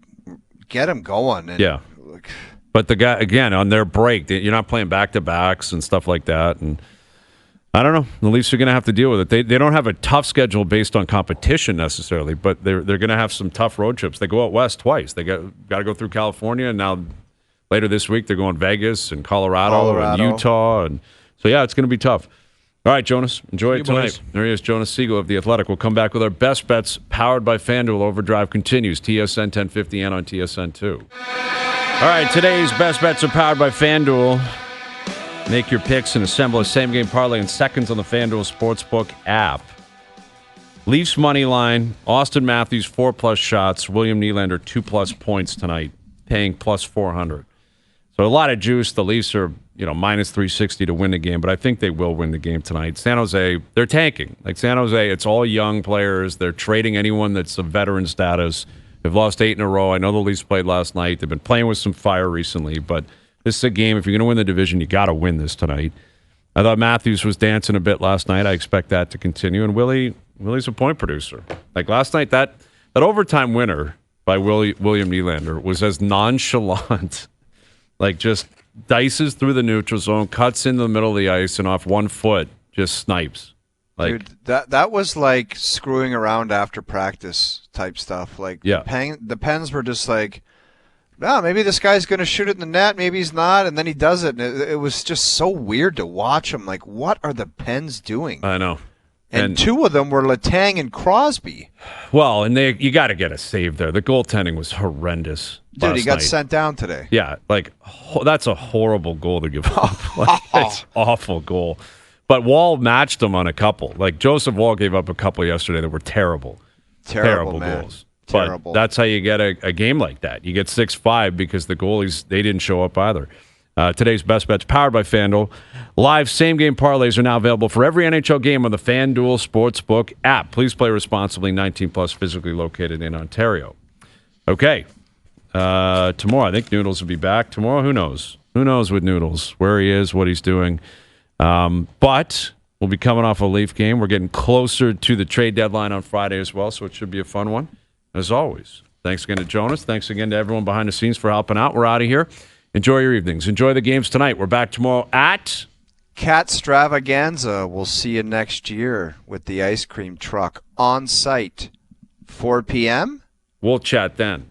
Speaker 1: get them going. And,
Speaker 2: Yeah.
Speaker 1: like,
Speaker 2: But the guy, again, on their break, you're not playing back-to-backs and stuff like that. And I don't know. The Leafs are going to have to deal with it. They don't have a tough schedule based on competition necessarily, but they're going to have some tough road trips. They go out west twice. They got to go through California, and now later this week they're going Vegas and Colorado and Utah. And so, yeah, it's going to be tough. All right, Jonas, enjoy it tonight.
Speaker 3: Boys.
Speaker 2: There he is, Jonas Siegel of The Athletic. We'll come back with our best bets powered by FanDuel. OverDrive continues, TSN 1050 and on TSN 2. All right, today's best bets are powered by FanDuel. Make your picks and assemble a same-game parlay in seconds on the FanDuel Sportsbook app. Leafs money line, Austin Matthews 4+ shots, William Nylander 2+ points tonight, paying plus 400. So a lot of juice. The Leafs are, minus 360 to win the game, but I think they will win the game tonight. San Jose, they're tanking. Like San Jose, it's all young players. They're trading anyone that's of veteran status. They've lost 8 in a row. I know the Leafs played last night. They've been playing with some fire recently, but this is a game. If you're going to win the division, you got to win this tonight. I thought Matthews was dancing a bit last night. I expect that to continue. And Willie's a point producer. Like last night, that overtime winner by William Nylander was as nonchalant. Like just dices through the neutral zone, cuts into the middle of the ice, and off 1 foot just snipes. Like,
Speaker 1: dude, that was like screwing around after practice type stuff. Like
Speaker 2: Yeah.
Speaker 1: the Pens were just like no, maybe this guy's going to shoot it in the net, maybe he's not, and then he does it. And it was just so weird to watch him. Like, what are the Pens doing?
Speaker 2: I know.
Speaker 1: And two of them were Letang and Crosby.
Speaker 2: Well, and you got to get a save there. The goaltending was horrendous.
Speaker 1: Dude, he got
Speaker 2: night.
Speaker 1: sent down today.
Speaker 2: Yeah, that's a horrible goal to give up. It's awful goal. But Wall matched him on a couple. Like Joseph Wall gave up a couple yesterday that were terrible. Terrible
Speaker 1: man.
Speaker 2: goals.
Speaker 1: Terrible.
Speaker 2: But that's how you get a game like that. You get 6-5 because the goalies, they didn't show up either. Today's Best Bets powered by FanDuel. Live same-game parlays are now available for every NHL game on the FanDuel Sportsbook app. Please play responsibly. 19+, physically located in Ontario. Okay. Tomorrow, I think Noodles will be back. Tomorrow, who knows? Who knows with Noodles, where he is, what he's doing. But we'll be coming off a Leaf game. We're getting closer to the trade deadline on Friday as well, so it should be a fun one, as always. Thanks again to Jonas. Thanks again to everyone behind the scenes for helping out. We're out of here. Enjoy your evenings. Enjoy the games tonight. We're back tomorrow at
Speaker 1: Cat Stravaganza. We'll see you next year with the ice cream truck on site. 4 p.m.
Speaker 2: We'll chat then.